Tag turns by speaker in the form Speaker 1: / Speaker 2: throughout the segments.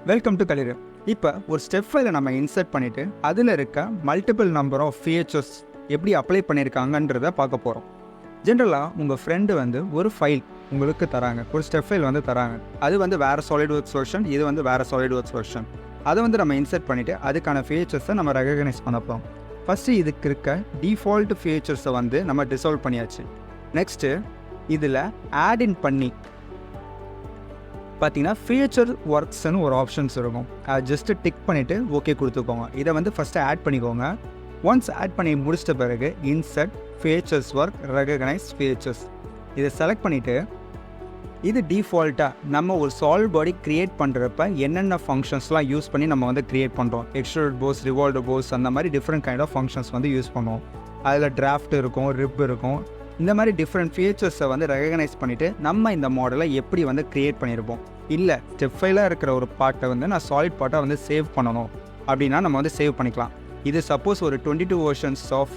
Speaker 1: Welcome to கலிரு. இப்போ ஒரு step ஃபைலை நம்ம இன்சர்ட் பண்ணிவிட்டு அதில் இருக்க மல்டிபிள் நம்பர் ஆஃப் ஃபீச்சர்ஸ் எப்படி அப்ளை பண்ணியிருக்காங்கன்றதை பார்க்க போகிறோம். ஜென்ரலாக உங்கள் ஃப்ரெண்டு ஒரு ஃபைல் உங்களுக்கு தராங்க, ஒரு ஸ்டெப் ஃபைல் தராங்க. அது வேறு சாலிட்வொர்க்ஸ் வெர்ஷன், இது வேறு சாலிட்வொர்க்ஸ் வெர்ஷன். அதை நம்ம இன்சர்ட் பண்ணிவிட்டு அதுக்கான ஃபீச்சர்ஸை நம்ம ரெகக்னைஸ் பண்ண போகிறோம். ஃபஸ்ட்டு இதுக்கு இருக்க டிஃபால்ட் ஃபீச்சர்ஸை நம்ம டிசால்வ் பண்ணியாச்சு. நெக்ஸ்ட்டு இதில் ஆட் இன் பண்ணி பார்த்தீங்கன்னா ஃபீச்சர் ஒர்க்ஸ்னு ஒரு ஆப்ஷன்ஸ் இருக்கும். அதை ஜஸ்ட்டு டிக் பண்ணிவிட்டு ஓகே கொடுத்துக்கோங்க. இதை ஃபஸ்ட்டு ஆட் பண்ணிக்கோங்க. ஒன்ஸ் ஆட் பண்ணி முடிச்சிட்ட பிறகு insert features work recognise features இதை செலக்ட் பண்ணிவிட்டு இது டிஃபால்ட்டாக நம்ம ஒரு சாலிட் பாடி க்ரியேட் பண்ணுறப்ப என்னென்ன ஃபங்க்ஷன்ஸ்லாம் யூஸ் பண்ணி நம்ம க்ரியேட் பண்ணுறோம். எக்ஸ்ட்ரூட் போஸ், ரிவால்வ்டு போஸ், அந்த மாதிரி different kind of functions use பண்ணுவோம். அதில் டிராஃப்ட் இருக்கும், ரிப் இருக்கும். இந்த மாதிரி டிஃப்ரெண்ட் ஃபீச்சர்ஸை ரெகக்னைஸ் பண்ணிவிட்டு நம்ம இந்த மாடலை எப்படி க்ரியேட் பண்ணியிருப்போம். இல்லை ஸ்டெப் ஃபைலாக இருக்கிற ஒரு பார்ட்டை நான் சாலிட் பார்ட்டாக சேவ் பண்ணணும் அப்படின்னா நம்ம சேவ் பண்ணிக்கலாம். இது சப்போஸ் ஒரு 22 வெர்ஷன்ஸ் ஆஃப்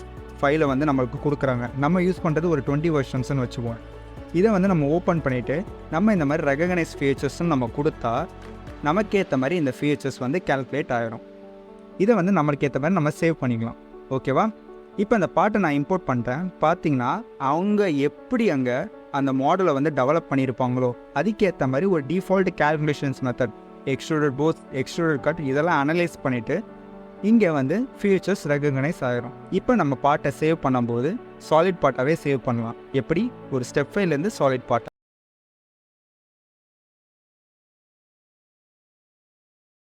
Speaker 1: ஃபைலை நம்மளுக்கு கொடுக்குறாங்க, நம்ம யூஸ் பண்ணுறது ஒரு 20 வெர்ஷன்ஸ்னு வச்சுப்போம். இதை நம்ம ஓப்பன் பண்ணிவிட்டு நம்ம இந்த மாதிரி ரெகக்னைஸ் ஃபீச்சர்ஸ்ன்னு நம்ம கொடுத்தா நமக்கேற்ற மாதிரி இந்த ஃபீச்சர்ஸ் கேல்குலேட் ஆகிடும். இதை நம்மளுக்கு ஏற்ற மாதிரி நம்ம சேவ் பண்ணிக்கலாம். ஓகேவா? இப்போ அந்த பார்ட்டை நான் இம்போர்ட் பண்ணுறேன். பார்த்தீங்கன்னா அவங்க எப்படி அங்கே அந்த மாடலை டெவலப் பண்ணியிருப்பாங்களோ அதுக்கேற்ற மாதிரி ஒரு default calculations method, extruded boss, extruded cut, இதெல்லாம் அனலைஸ் பண்ணிவிட்டு இங்கே ஃபீச்சர்ஸ் ரெகக்னைஸ் ஆகிரும். இப்போ நம்ம பார்ட்டை சேவ் பண்ணும்போது சாலிட் பார்ட்டாகவே சேவ் பண்ணலாம். எப்படி? ஒரு ஸ்டெப் ஃபைல்லேருந்து சாலிட் பார்ட்